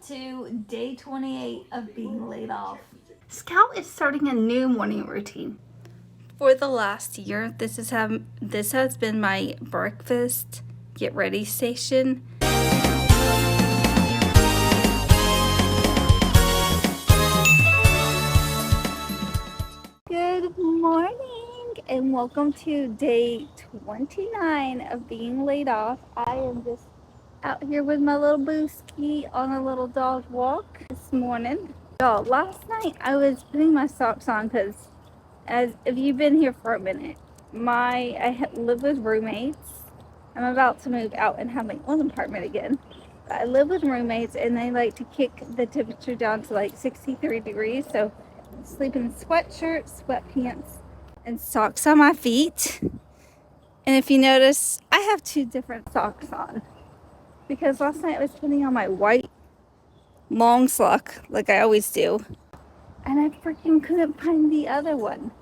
to day 28 of being laid off. Scout is starting a new morning routine. For the last year, this has been my breakfast get ready station. Good morning and welcome to day 29 of being laid off. I am just out here with my little Booski on a little dog walk this morning. Y'all, last night I was putting my socks on because, as if you've been here for a minute, I live with roommates. I'm about to move out and have my own apartment again. But I live with roommates and they like to kick the temperature down to like 63 degrees. So I sleep in sweatshirts, sweatpants, and socks on my feet. And if you notice, I have two different socks on because last night I was putting on my white long sock like I always do. And I freaking couldn't find the other one.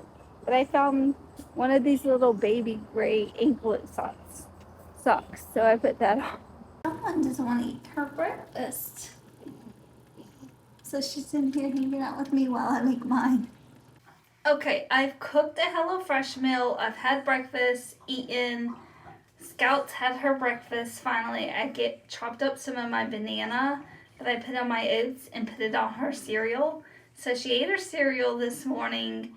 But I found one of these little baby gray anklet socks. So I put that on. Someone doesn't want to eat her breakfast. So she's in here hanging out with me while I make mine. Okay, I've cooked a HelloFresh meal. I've had breakfast, eaten. Scout's had her breakfast finally. I chopped up some of my banana that I put on my oats and put it on her cereal. So she ate her cereal this morning.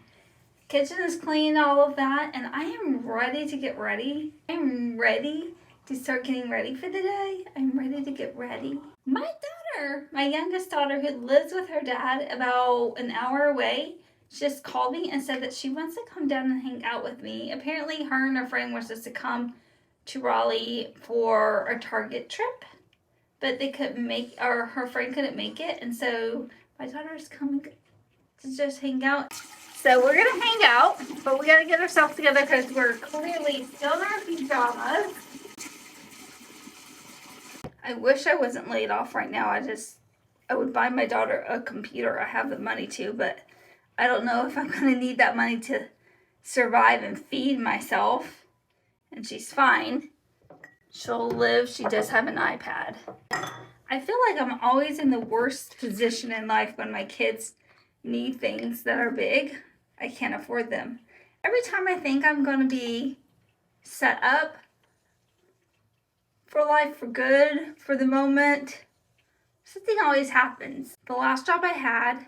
Kitchen is clean, all of that, and I am ready to get ready. I'm ready to start getting ready for the day. I'm ready to get ready. My daughter, my youngest daughter, who lives with her dad about an hour away, just called me and said that she wants to come down and hang out with me. Apparently, her and her friend were supposed to come to Raleigh for a Target trip, but they couldn't or her friend couldn't make it, and so my daughter's coming to just hang out. So we're gonna hang out, but we gotta get ourselves together because we're clearly still in our pajamas. I wish I wasn't laid off right now. I would buy my daughter a computer. I have the money to, but I don't know if I'm gonna need that money to survive and feed myself. And she's fine. She'll live. She does have an iPad. I feel like I'm always in the worst position in life when my kids need things that are big. I can't afford them. Every time I think I'm going to be set up for life, for good, for the moment, something always happens. The last job I had,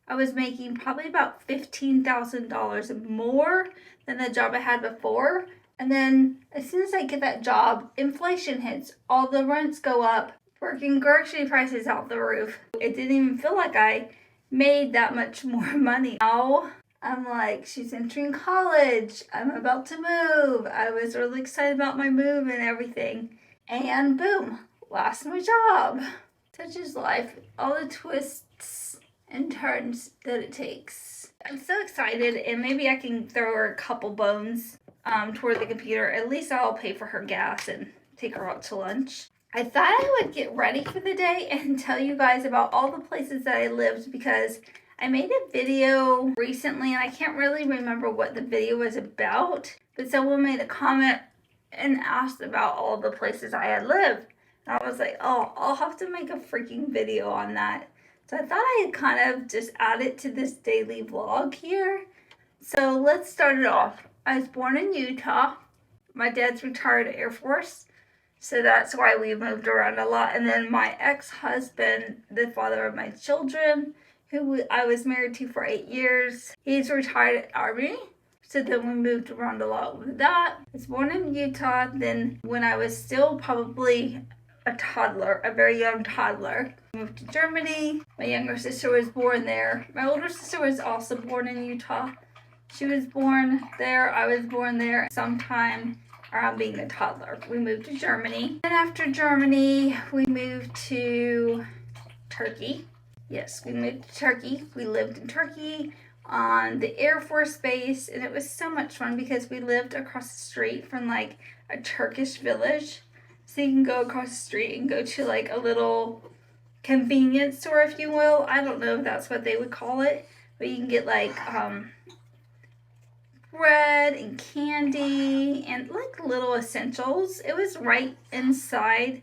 I was making probably about $15,000 more than the job I had before. And then as soon as I get that job, inflation hits. All the rents go up. Freaking grocery prices out the roof. It didn't even feel like I made that much more money. Now I'm like, she's entering college. I'm about to move. I was really excited about my move and everything. And boom, lost my job. Such is life. All the twists and turns that it takes. I'm so excited, and maybe I can throw her a couple bones toward the computer. At least I'll pay for her gas and take her out to lunch. I thought I would get ready for the day and tell you guys about all the places that I lived because I made a video recently and I can't really remember what the video was about, but someone made a comment and asked about all the places I had lived. And I was like, oh, I'll have to make a freaking video on that. So I thought I'd kind of just add it to this daily vlog here. So let's start it off. I was born in Utah. My dad's retired Air Force. So that's why we moved around a lot. And then my ex-husband, the father of my children, who I was married to for 8 years, he's retired Army. So then we moved around a lot with that. I was born in Utah. Then when I was still probably a toddler, a very young toddler, I moved to Germany. My younger sister was born there. My older sister was also born in Utah. She was born there. I was born there sometime around being a toddler. We moved to Germany. And after Germany, we moved to Turkey. Yes, we moved to Turkey. We lived in Turkey on the Air Force Base, and it was so much fun because we lived across the street from like a Turkish village. So you can go across the street and go to like a little convenience store, if you will. I don't know if that's what they would call it, but you can get like bread and candy and like little essentials. It was right inside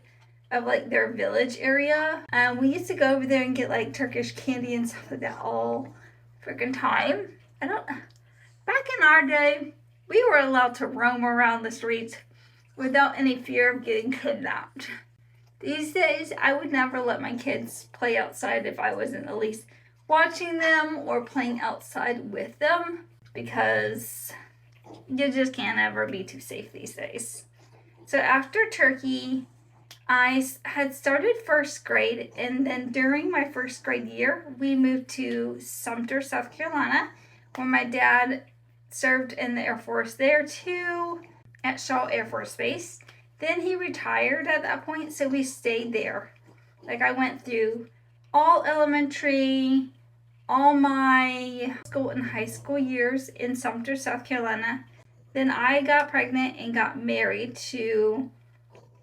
of like their village area. We used to go over there and get like Turkish candy and stuff like that all freaking time. Back in our day, we were allowed to roam around the streets without any fear of getting kidnapped. These days, I would never let my kids play outside if I wasn't at least watching them or playing outside with them, because you just can't ever be too safe these days. So after Turkey, I had started first grade, and then during my first grade year, we moved to Sumter, South Carolina, where my dad served in the Air Force there too, at Shaw Air Force Base. Then he retired at that point, so we stayed there. Like, I went through all elementary, all my school and high school years in Sumter, South Carolina. Then I got pregnant and got married to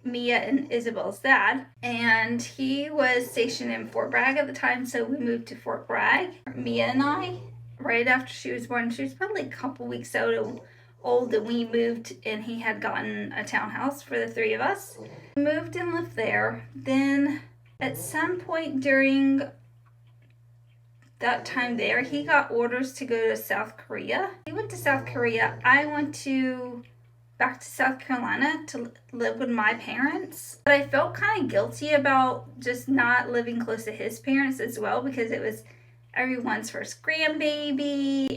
Mia and Isabel's dad, and he was stationed in Fort Bragg at the time, so we moved to Fort Bragg. Mia and I, right after she was born, she was probably a couple weeks old, and we moved, and he had gotten a townhouse for the three of us. We moved and lived there. Then at some point during that time there, he got orders to go to South Korea. He went to South Korea. I went back to South Carolina to live with my parents. But I felt kind of guilty about just not living close to his parents as well, because it was everyone's first grandbaby.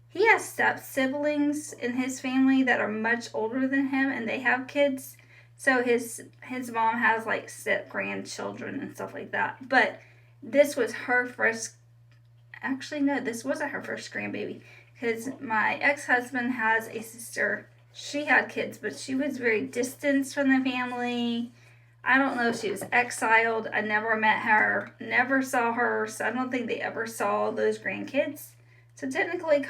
He has step siblings in his family that are much older than him, and they have kids. So his mom has like step grandchildren and stuff like that. But this was her first. Actually, no, this wasn't her first grandbaby, because my ex-husband has a sister. She had kids, but she was very distanced from the family. I don't know if she was exiled. I never met her, never saw her, so I don't think they ever saw those grandkids. So technically,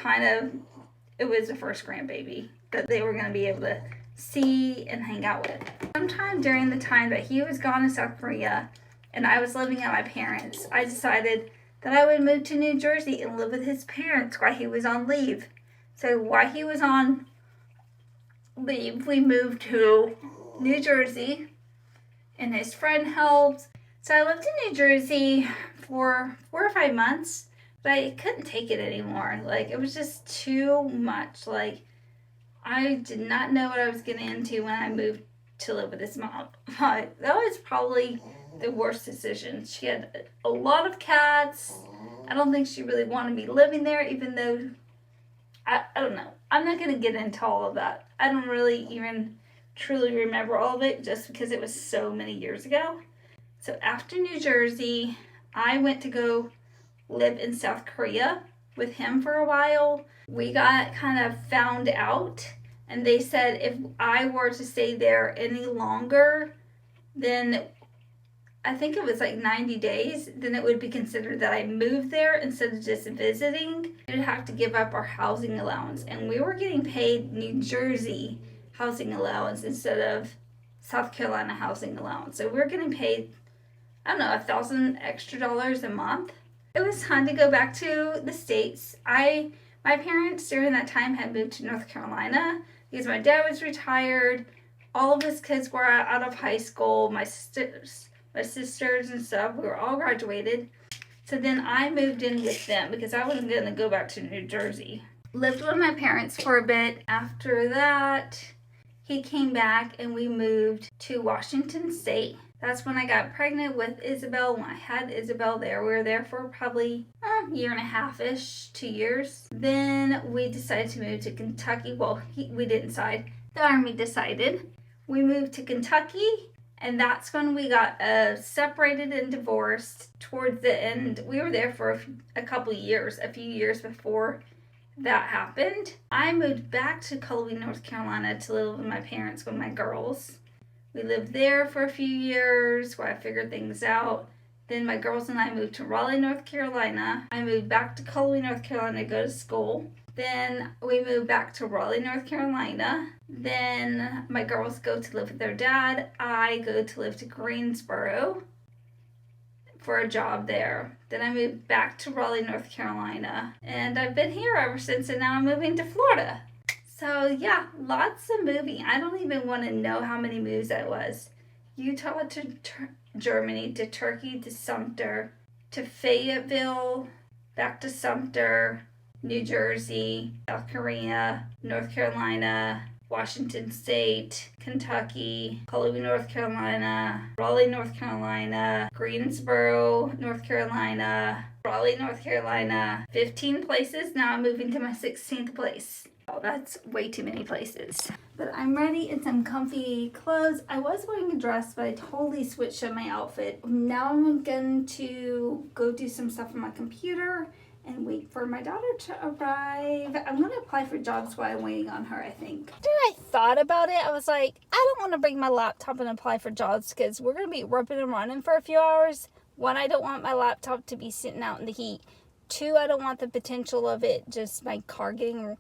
it was the first grandbaby that they were going to be able to see and hang out with. Sometime during the time that he was gone in South Korea and I was living at my parents', I decided that I would move to New Jersey and live with his parents while he was on leave. So while he was on leave, we moved to New Jersey, and his friend helped. So I lived in New Jersey for 4 or 5 months. But I couldn't take it anymore. Like, it was just too much. Like, I did not know what I was getting into when I moved to live with his mom. But that was probably the worst decision. She had a lot of cats. I don't think she really wanted me living there, even though, I don't know. I'm not going to get into all of that. I don't really even truly remember all of it, just because it was so many years ago. So after New Jersey, I went to go live in South Korea with him for a while. We got kind of found out, and they said if I were to stay there any longer, then I think it was like 90 days, then it would be considered that I moved there instead of just visiting. We'd have to give up our housing allowance, and we were getting paid New Jersey housing allowance instead of South Carolina housing allowance. So we were getting paid, I don't know, $1,000 extra a month. It was time to go back to the States. My parents during that time had moved to North Carolina because my dad was retired. All of his kids were out of high school. My sisters and stuff, we were all graduated. So then I moved in with them because I wasn't going to go back to New Jersey. Lived with my parents for a bit. After that, he came back and we moved to Washington State. That's when I got pregnant with Isabel. When I had Isabel there, we were there for probably a year and a half-ish, 2 years. Then we decided to move to Kentucky. Well, we didn't decide. The Army decided. We moved to Kentucky, and that's when we got separated and divorced towards the end. We were there for a couple years, a few years before that happened. I moved back to Colby, North Carolina to live with my parents with my girls. We lived there for a few years where I figured things out. Then my girls and I moved to Raleigh, North Carolina. I moved back to Colby, North Carolina to go to school. Then we moved back to Raleigh, North Carolina. Then my girls go to live with their dad. I go to live to Greensboro for a job there. Then I moved back to Raleigh, North Carolina. And I've been here ever since, and now I'm moving to Florida. So yeah, lots of moving. I don't even want to know how many moves that was. Utah to Germany, to Turkey, to Sumter, to Fayetteville, back to Sumter, New Jersey, South Korea, North Carolina, Washington State, Kentucky, Columbia, North Carolina, Raleigh, North Carolina, Greensboro, North Carolina, Raleigh, North Carolina. 15 places. Now I'm moving to my 16th place. Oh, that's way too many places. But I'm ready in some comfy clothes. I was wearing a dress, but I totally switched up my outfit. Now I'm going to go do some stuff on my computer and wait for my daughter to arrive. I'm going to apply for jobs while I'm waiting on her, I think. After I thought about it, I was like, I don't want to bring my laptop and apply for jobs because we're going to be ripping and running for a few hours. One, I don't want my laptop to be sitting out in the heat. Two, I don't want the potential of it, just my car getting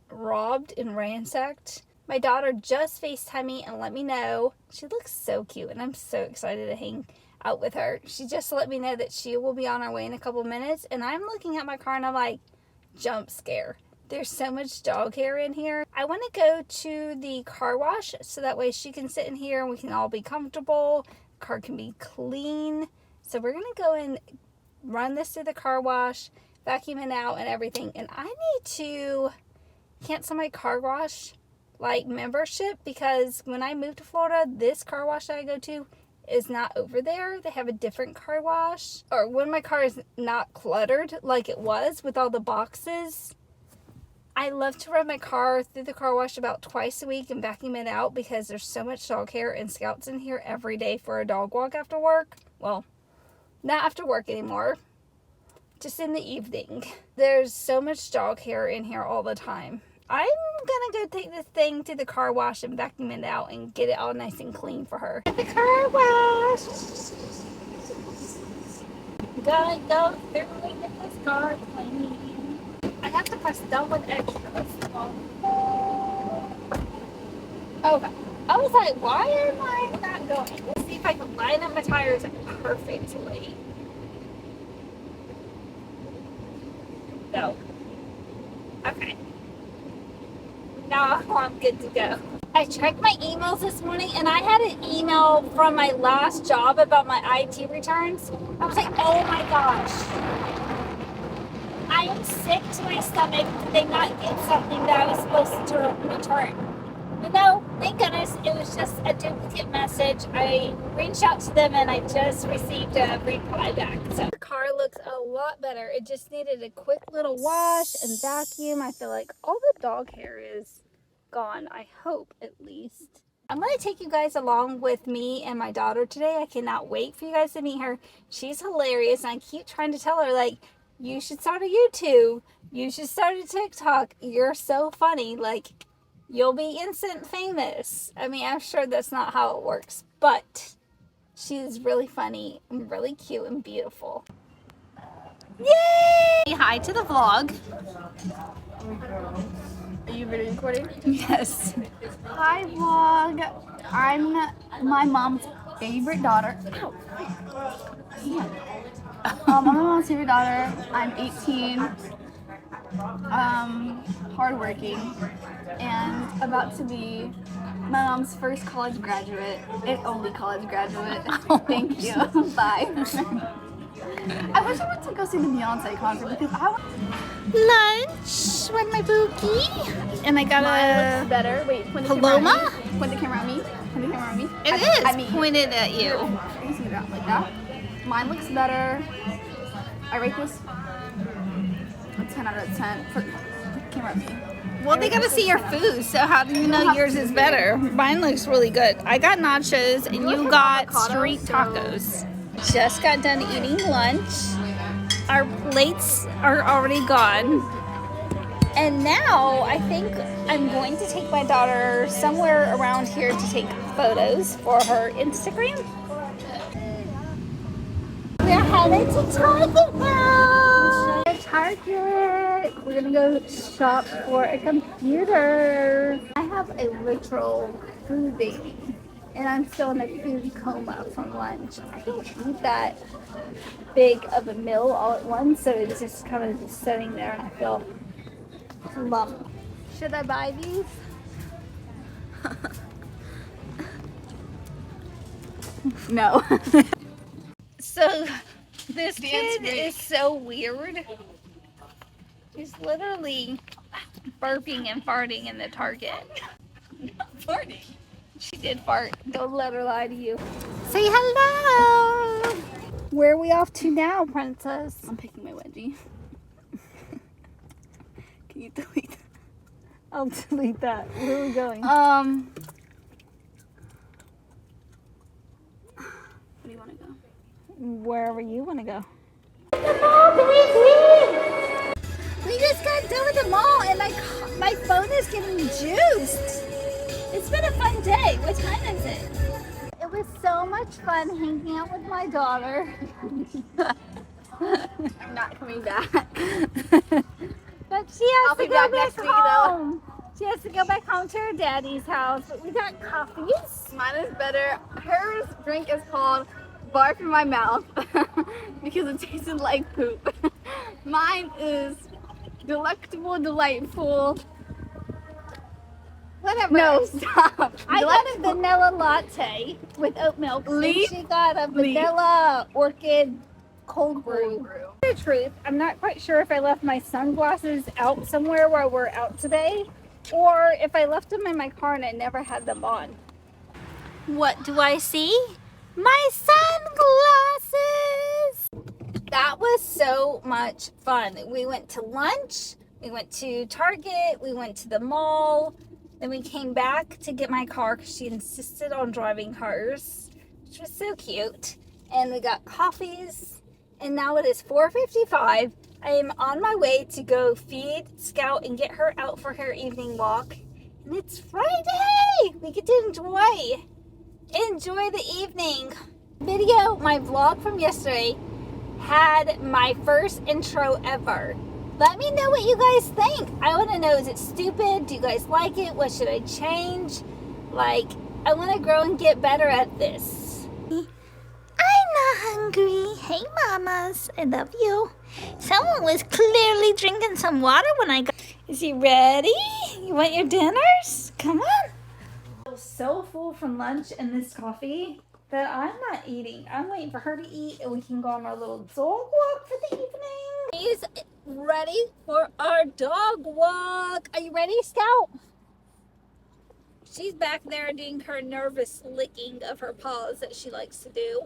robbed and ransacked. My daughter just FaceTimed me and let me know. She looks so cute and I'm so excited to hang out with her. She just let me know that she will be on her way in a couple minutes, and I'm looking at my car and I'm like, jump scare. There's so much dog hair in here. I want to go to the car wash so that way she can sit in here and we can all be comfortable. The car can be clean. So we're going to go and run this through the car wash, vacuum it out and everything. And I need to cancel my car wash membership because when I moved to Florida, this car wash that I go to is not over there. They have a different car wash. Or when my car is not cluttered like it was with all the boxes. I love to run my car through the car wash about twice a week and vacuum it out because there's so much dog hair and scouts in here every day for a dog walk after work. Well, not after work anymore. Just in the evening. There's so much dog hair in here all the time. I'm gonna go take this thing to the car wash and vacuum it out and get it all nice and clean for her. At the car wash! Gotta go through and get this car clean. I have to press down with extras. Okay. I was like, why am I not going? Let's see if I can line up my tires perfectly. No. Okay. Now I'm good to go. I checked my emails this morning and I had an email from my last job about my IT returns. I was like, oh my gosh. I am sick to my stomach. Did they not get something that I was supposed to return? But no, thank goodness it was just a duplicate message. I reached out to them and I just received a reply back. So the car looks a lot better. It just needed a quick little wash and vacuum. I feel like all the dog hair is gone. I hope, at least. I'm going to take you guys along with me and my daughter today. I cannot wait for you guys to meet her. She's hilarious and I keep trying to tell her, like, you should start a YouTube. You should start a TikTok. You're so funny. Like, you'll be instant famous. I mean, I'm sure that's not how it works, but she's really funny and really cute and beautiful. Yay! Say hi to the vlog. Are you video recording? Yes. Hi vlog. I'm my mom's favorite daughter. Yeah. I'm my mom's favorite daughter. I'm 18. Hardworking, and about to be my mom's first college graduate and only college graduate. Thank you. Bye. I wish I went to go see the Beyonce concert because I want Lunch with my bookie. And I got mine looks better. Wait, point the Paloma? camera at me. Point the camera at me. It is pointed at you. You see that like that? Mine looks better. I rate this a 10 out of 10. Put the camera at me. Well, they gotta see your food, so how do you know yours is better? Mine looks really good. I got nachos and you got street tacos. Just got done eating lunch. Our plates are already gone. And now I think I'm going to take my daughter somewhere around here to take photos for her Instagram. We're headed to Target now. Target. We're gonna go shop for a computer. I have a literal food baby, and I'm still in a food coma from lunch. I don't eat that big of a meal all at once, so it's just kind of just sitting there, and I feel lump. Should I buy these? No. So this Dance kid break. is so weird. She's literally burping and farting in the Target. Party. She did fart. Don't let her lie to you. Say hello. Where are we off to now, princess? I'm picking my wedgie. Can you delete that? I'll delete that. Where are we going? Where do you want to go? Wherever you want to go. We just got done with the mall and my phone is getting juiced. It's been a fun day. What time is it? It was so much fun hanging out with my daughter. I'm not coming back. But she has I'll to be go back back next week, though. home. She has to go back home to her daddy's house. But we got coffees. Mine is better. Her drink is called Barf in My Mouth because it tasted like poop. Mine is Delectable, Delightful. Whatever. No, stop. I got a vanilla latte with oat milk. And Leaf. she got a vanilla orchid cold brew. The truth, I'm not quite sure if I left my sunglasses out somewhere while we're out today, or if I left them in my car and I never had them on. What do I see? My sunglasses! That was so much fun. We went to lunch, we went to Target, we went to the mall, then we came back to get my car because she insisted on driving hers, which was so cute. And we got coffees, and now it is 4:55. I am on my way to go feed Scout and get her out for her evening walk. And it's Friday! We get to enjoy the evening. Video, my vlog from yesterday had my first intro ever. Let me know what you guys think. I want to know, is it stupid? Do you guys like it? What should I change? Like, I want to grow and get better at this. I'm not hungry. Hey, mamas. I love you. Someone was clearly drinking some water when I got... Is he ready? You want your dinners? Come on. I'm so full from lunch and this coffee that I'm not eating. I'm waiting for her to eat and we can go on our little dog walk for the evening. He's ready for our dog walk. Are you ready, Scout? She's back there doing her nervous licking of her paws that she likes to do.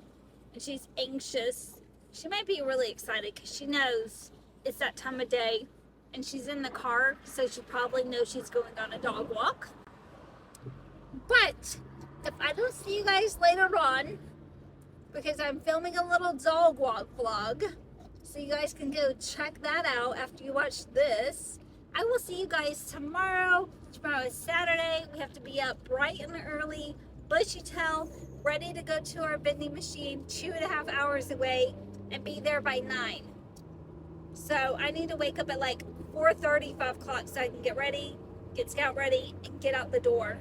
And she's anxious. She might be really excited because she knows it's that time of day. And she's in the car, so she probably knows she's going on a dog walk. But if I don't see you guys later on, because I'm filming a little dog walk vlog, so you guys can go check that out after you watch this. I will see you guys tomorrow. Tomorrow is Saturday. We have to be up bright and early, bushy tail, ready to go to our vending machine 2.5 hours away and be there by 9. So I need to wake up at like 4:30, 5 o'clock so I can get ready, get Scout ready, and get out the door.